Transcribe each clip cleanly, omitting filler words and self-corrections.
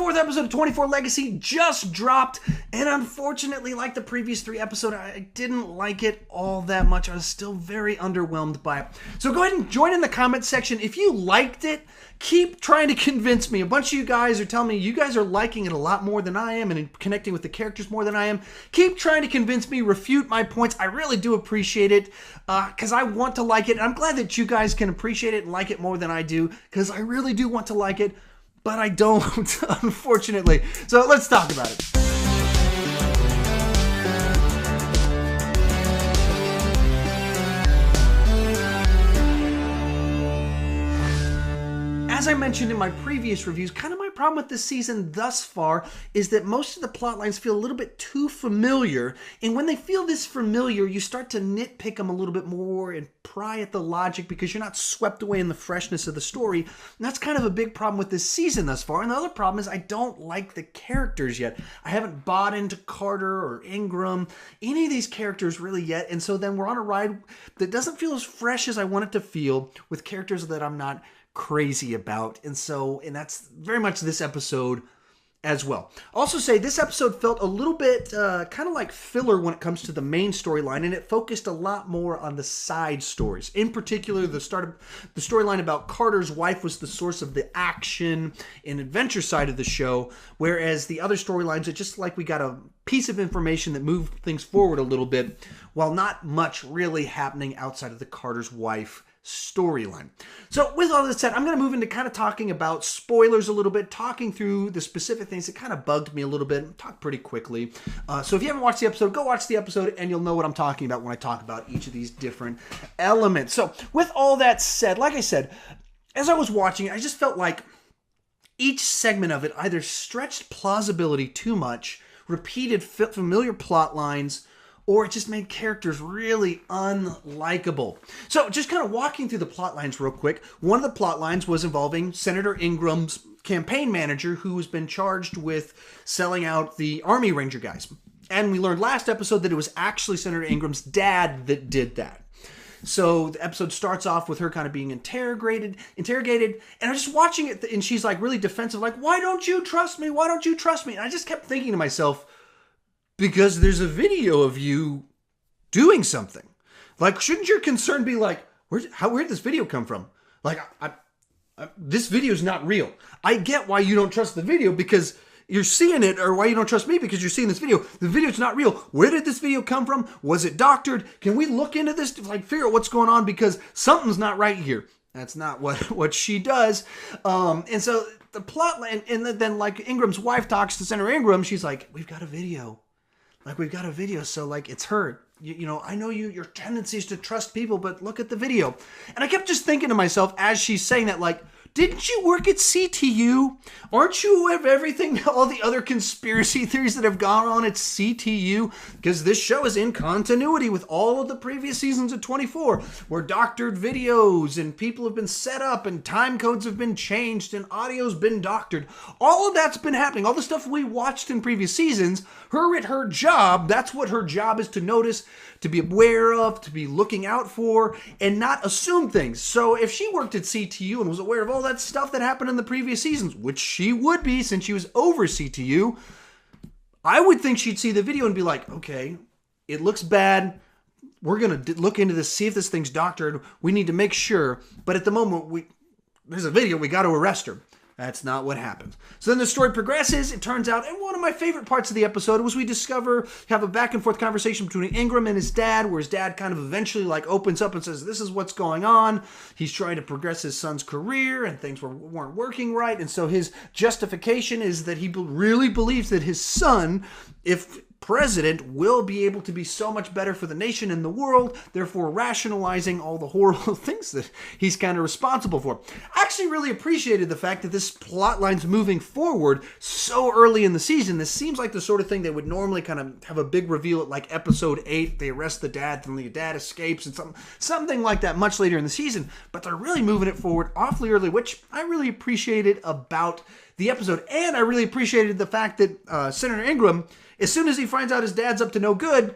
fourth episode of 24 Legacy just dropped, and unfortunately, like the previous 3 episodes, I didn't like it all that much. I was still very underwhelmed by it. So go ahead and join in the comment section. If you liked it, keep trying to convince me. A bunch of you guys are telling me you guys are liking it a lot more than I am and connecting with the characters more than I am. Keep trying to convince me, refute my points. I really do appreciate it because I want to like it. And I'm glad that you guys can appreciate it and like it more than I do because I really do want to like it. But I don't, unfortunately. So let's talk about it. As I mentioned in my previous reviews, kind of my problem with this season thus far is that most of the plot lines feel a little bit too familiar. And when they feel this familiar, you start to nitpick them a little bit more and pry at the logic because you're not swept away in the freshness of the story. And that's kind of a big problem with this season thus far. And the other problem is I don't like the characters yet. I haven't bought into Carter or Ingram, any of these characters really yet. And so then we're on a ride that doesn't feel as fresh as I want it to feel with characters that I'm not crazy about. And that's very much this episode as well. Also say this episode felt a little bit kind of like filler when it comes to the main storyline, and it focused a lot more on the side stories. In particular, the storyline about Carter's wife was the source of the action and adventure side of the show, whereas the other storylines, it's just like we got a piece of information that moved things forward a little bit, while not much really happening outside of the Carter's wife storyline. So with all this said, I'm going to move into kind of talking about spoilers a little bit, talking through the specific things that kind of bugged me a little bit, talk pretty quickly. So if you haven't watched the episode, go watch the episode and you'll know what I'm talking about when I talk about each of these different elements. So with all that said, like I said, as I was watching it, I just felt like each segment of it either stretched plausibility too much, repeated familiar plot lines, or it just made characters really unlikable. So just kind of walking through the plot lines real quick. One of the plot lines was involving Senator Ingram's campaign manager who has been charged with selling out the Army Ranger guys. And we learned last episode that it was actually Senator Ingram's dad that did that. So the episode starts off with her kind of being interrogated, and I'm just watching it, and she's like really defensive, like, why don't you trust me? Why don't you trust me? And I just kept thinking to myself, because there's a video of you doing something. Like, shouldn't your concern be like, where did this video come from? Like, this video's not real. I get why you don't trust the video because you're seeing it, or why you don't trust me because you're seeing this video. The video's not real. Where did this video come from? Was it doctored? Can we look into this to figure out what's going on? Because something's not right here. That's not what she does. And so the plot, and then like Ingram's wife talks to Senator Ingram. She's like, we've got a video. So it's her. You know, I know your tendency is to trust people, but look at the video. And I kept just thinking to myself as she's saying that, like, didn't you work at CTU? Aren't you aware of everything, all the other conspiracy theories that have gone on at CTU? Because this show is in continuity with all of the previous seasons of 24, where doctored videos and people have been set up and time codes have been changed and audio's been doctored. All of that's been happening. All the stuff we watched in previous seasons, her job, that's what her job is, to notice, to be aware of, to be looking out for, and not assume things. So if she worked at CTU and was aware of all that stuff that happened in the previous seasons, which she would be since she was over CTU, I would think she'd see the video and be like, okay, it looks bad. We're going to look into this, see if this thing's doctored. We need to make sure. But at the moment, there's a video, we got to arrest her. That's not what happens. So then the story progresses. It turns out, and one of my favorite parts of the episode was we have a back and forth conversation between Ingram and his dad, where his dad kind of eventually opens up and says, this is what's going on. He's trying to progress his son's career and things weren't working right. And so his justification is that he really believes that his son, if president, will be able to be so much better for the nation and the world, therefore rationalizing all the horrible things that he's kind of responsible for. I actually really appreciated the fact that this plot line's moving forward so early in the season. This seems like the sort of thing they would normally kind of have a big reveal at like episode 8. They arrest the dad, then the dad escapes, and something like that much later in the season. But they're really moving it forward awfully early, which I really appreciated about the episode. And I really appreciated the fact that Senator Ingram, as soon as he finds out his dad's up to no good,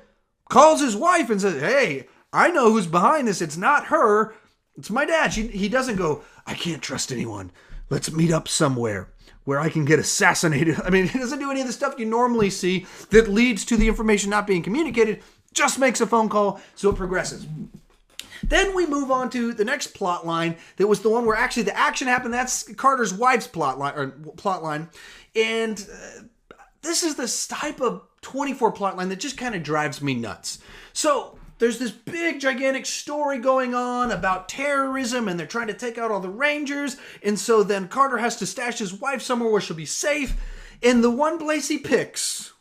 calls his wife and says, hey, I know who's behind this. It's not her. It's my dad. He doesn't go, I can't trust anyone. Let's meet up somewhere. where I can get assassinated. I mean, it doesn't do any of the stuff you normally see that leads to the information not being communicated. Just makes a phone call, so it progresses. Then we move on to the next plot line that was the one where actually the action happened. That's Carter's wife's plot line. And this is this type of 24 plot line that just kind of drives me nuts. So there's this big, gigantic story going on about terrorism, and they're trying to take out all the Rangers. And so then Carter has to stash his wife somewhere where she'll be safe. And the one place he picks,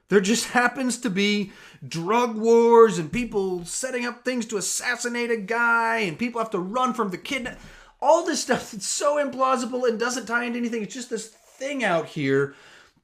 there just happens to be drug wars and people setting up things to assassinate a guy, and people have to run from the kidnap. All this stuff that's so implausible and doesn't tie into anything. It's just this thing out here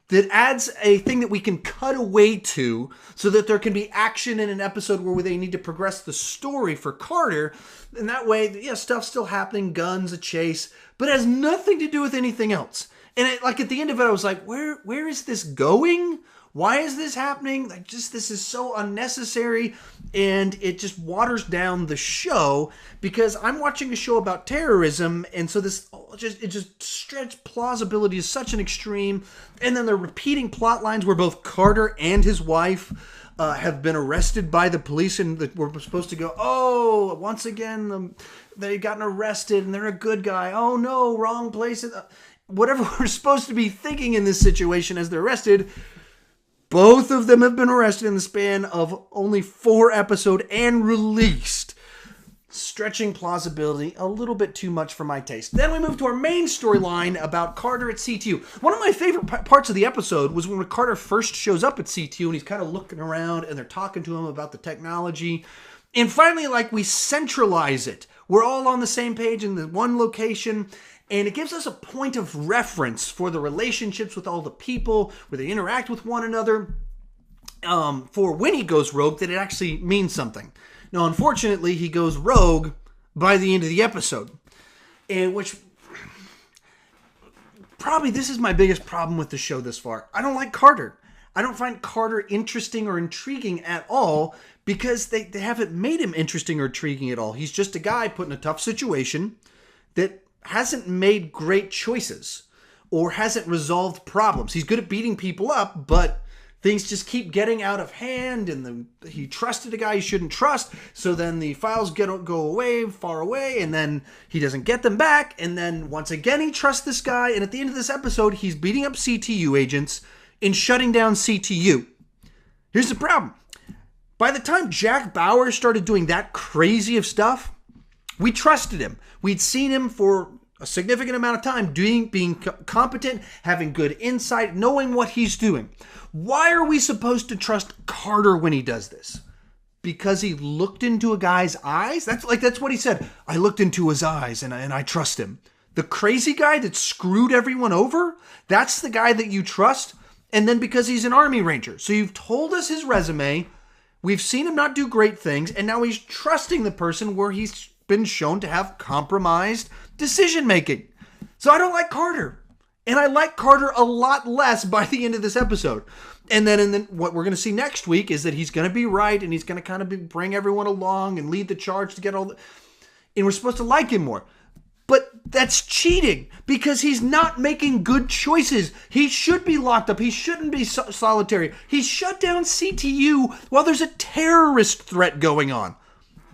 that adds a thing that we can cut away to so that there can be action in an episode where they need to progress the story for Carter. And that way, yeah, stuff's still happening, guns, a chase, but it has nothing to do with anything else. And at the end of it, I was like, where is this going? Why is this happening? This is so unnecessary, and it just waters down the show because I'm watching a show about terrorism, and so it just stretched plausibility to such an extreme. And then they're repeating plot lines where both Carter and his wife have been arrested by the police, and we're supposed to go, oh, once again, they've gotten arrested, and they're a good guy. Oh no, wrong place. Whatever we're supposed to be thinking in this situation as they're arrested. Both of them have been arrested in the span of only 4 episodes and released. Stretching plausibility a little bit too much for my taste. Then we move to our main storyline about Carter at CTU. One of my favorite parts of the episode was when Carter first shows up at CTU and he's kind of looking around and they're talking to him about the technology. And finally, we centralize it. We're all on the same page in the one location. And it gives us a point of reference for the relationships with all the people, where they interact with one another. For when he goes rogue, that it actually means something. Now, unfortunately, he goes rogue by the end of the episode. And which, probably this is my biggest problem with the show this far. I don't like Carter. I don't find Carter interesting or intriguing at all because they haven't made him interesting or intriguing at all. He's just a guy put in a tough situation that hasn't made great choices or hasn't resolved problems. He's good at beating people up, but things just keep getting out of hand, and he trusted a guy he shouldn't trust, so then the files go far away, and then he doesn't get them back, and then once again he trusts this guy, and at the end of this episode, he's beating up CTU agents and shutting down CTU. Here's the problem. By the time Jack Bauer started doing that crazy of stuff, we trusted him. We'd seen him for a significant amount of time being competent, having good insight, knowing what he's doing. Why are we supposed to trust Carter when he does this? Because he looked into a guy's eyes? That's what he said. I looked into his eyes and I trust him. The crazy guy that screwed everyone over? That's the guy that you trust? And then because he's an Army Ranger. So you've told us his resume. We've seen him not do great things. And now he's trusting the person where he's been shown to have compromised decision making. So I don't like Carter. And I like Carter a lot less by the end of this episode. And then what we're going to see next week is that he's going to be right, and he's going to kind of bring everyone along and lead the charge to get all the... And we're supposed to like him more. But that's cheating because he's not making good choices. He should be locked up. He shouldn't be solitary. He shut down CTU while there's a terrorist threat going on.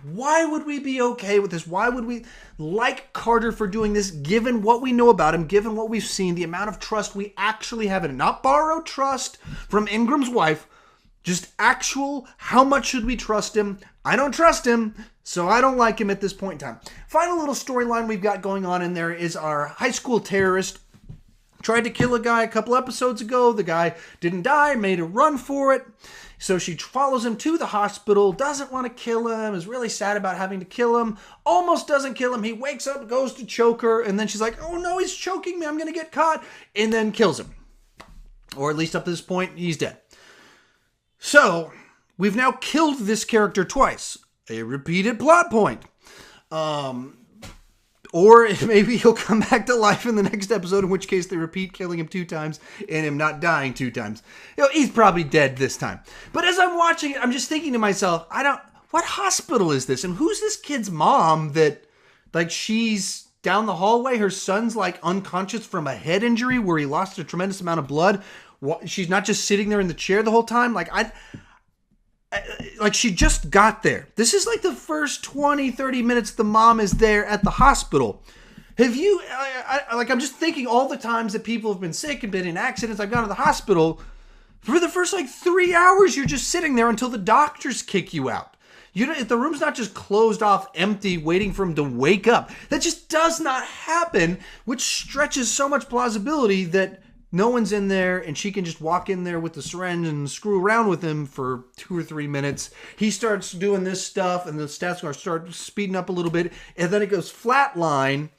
Why would we be okay with this? Why would we like Carter for doing this, given what we know about him, given what we've seen, the amount of trust we actually have in him? Not borrowed trust from Ingram's wife, just actual, how much should we trust him? I don't trust him, so I don't like him at this point in time. Final little storyline we've got going on in there is our high school terrorist tried to kill a guy a couple episodes ago. The guy didn't die, made a run for it. So she follows him to the hospital, doesn't want to kill him, is really sad about having to kill him, almost doesn't kill him. He wakes up, goes to choke her, and then she's like, oh no, he's choking me, I'm going to get caught, and then kills him. Or at least up to this point, he's dead. So, we've now killed this character twice. A repeated plot point. Or maybe he'll come back to life in the next episode, in which case they repeat killing him 2 times and him not dying 2 times. He's probably dead this time. But as I'm watching it, I'm just thinking to myself, what hospital is this? And who's this kid's mom that, she's down the hallway. Her son's like unconscious from a head injury where he lost a tremendous amount of blood. She's not just sitting there in the chair the whole time. Like she just got there. This is like the first 20, 30 minutes the mom is there at the hospital. Have you, I'm just thinking all the times that people have been sick and been in accidents. I've gone to the hospital. For the first like 3 hours, you're just sitting there until the doctors kick you out. If the room's not just closed off, empty, waiting for him to wake up. That just does not happen, which stretches so much plausibility that no one's in there and she can just walk in there with the syringe and screw around with him for 2 or 3 minutes. He starts doing this stuff and the stats are start speeding up a little bit, and then it goes flatline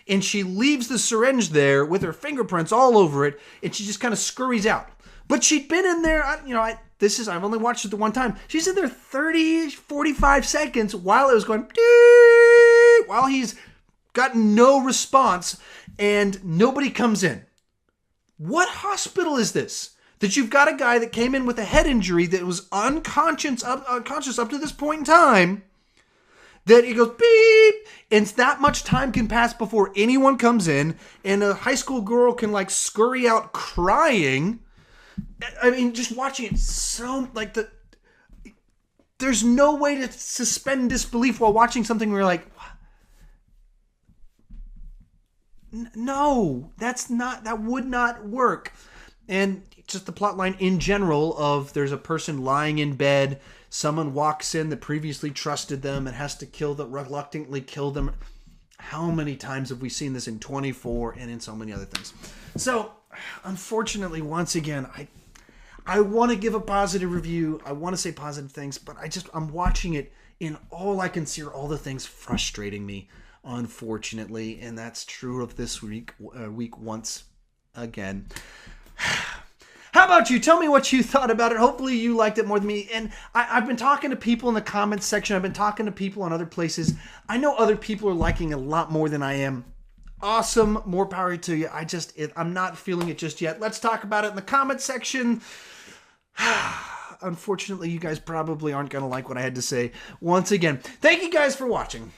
and she leaves the syringe there with her fingerprints all over it, and she just kind of scurries out. But she'd been in there, I've only watched it the one time. She's in there 30, 45 seconds while it was going, while he's got no response and nobody comes in. What hospital is this? That you've got a guy that came in with a head injury that was unconscious up to this point in time, that he goes beep, and that much time can pass before anyone comes in, and a high school girl can like scurry out crying. I mean, just watching it, so like there's no way to suspend disbelief while watching something where you're like, no, that would not work. And just the plot line in general of there's a person lying in bed, someone walks in that previously trusted them and has to reluctantly kill them. How many times have we seen this in 24 and in so many other things? So, unfortunately, once again, I want to give a positive review. I want to say positive things, but I'm watching it, and all I can see are all the things frustrating me, unfortunately, and that's true of this week once again. How about you? Tell me what you thought about it. Hopefully you liked it more than me. And I've been talking to people in the comments section. I've been talking to people in other places. I know other people are liking it a lot more than I am. Awesome. More power to you. I'm not feeling it just yet. Let's talk about it in the comments section. Unfortunately, you guys probably aren't going to like what I had to say. Once again, thank you guys for watching.